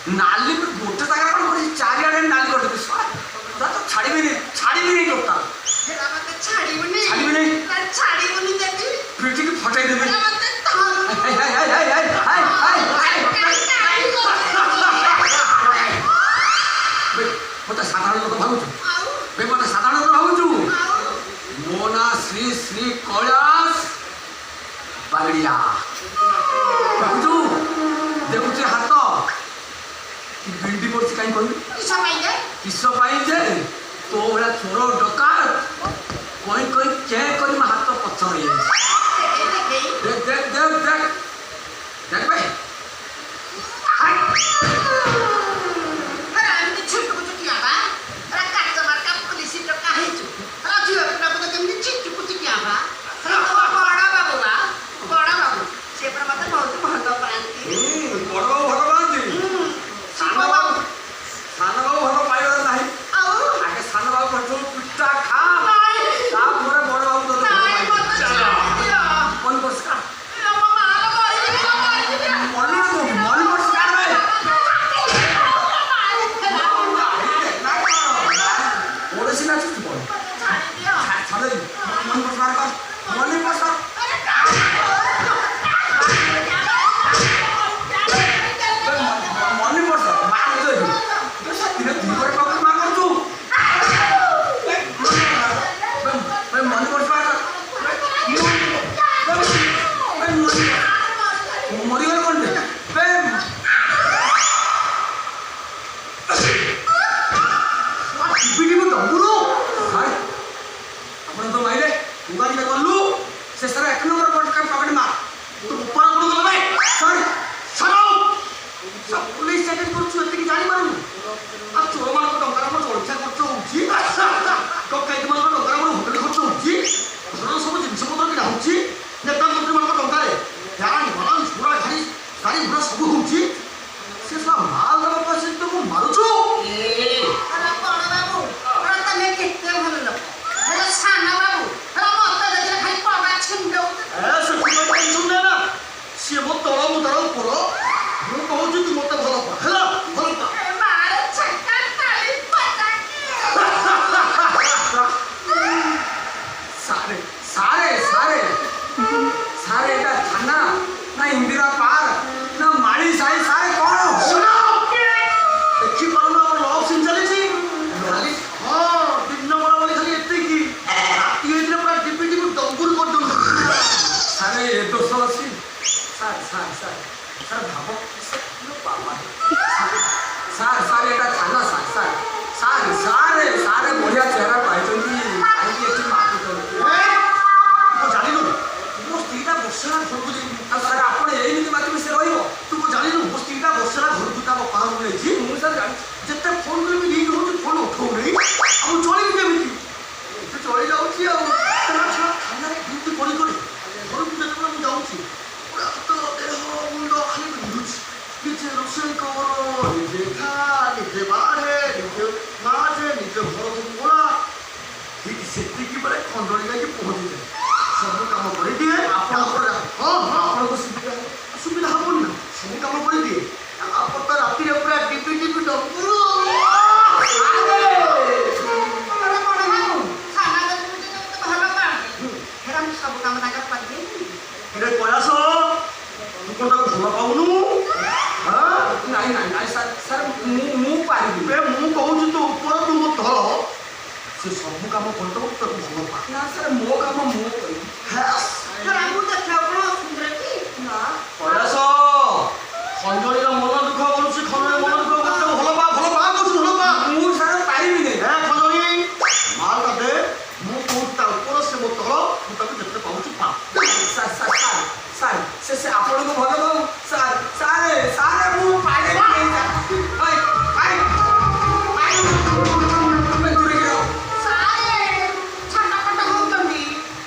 नाली गोटे जगह कौन कर चारिआडे नाली कर देबे तो छाड़ीबे टोटा हेरा मते छाड़ीबनी छाड़ीबनी छाड़ीबनी देबी पिटी की फटाई देबे मते थान मत साधारण लोक भावुछु बे मत साधारण लोक भावुछु मो ना श्री श्री कैलाश बागड़िया भावुछु देखुछु हाथ बिल्डी पड़छ काई कहू किस पाई जे तो बड़ा चोर डकात कोई कोई के करी म हाथ पछर ये देख देख देख देख देख भाई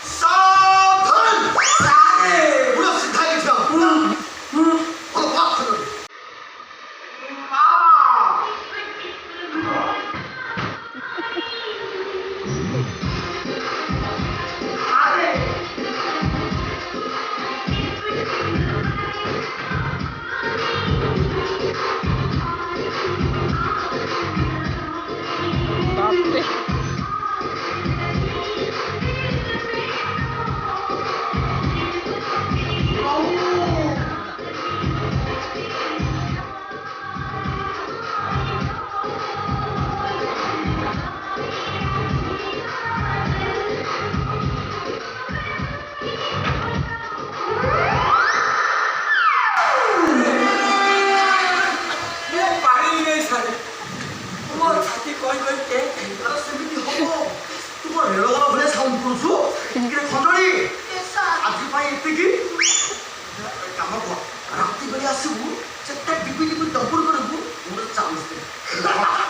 सावधान ବନ୍ଦ କରୁଛୁ କିରେ ଖଣ୍ଡଳି ଏ ସାର୍ ଆଜି ପାଇଁ ଏତିକି କାମ କର ରାତି ବେଳେ ଆସିବୁ ଯେତେ ଡିପି ଡିପି ଡବୁଲ କରିବୁ ମୋର ଚାନ୍ସ ଦେ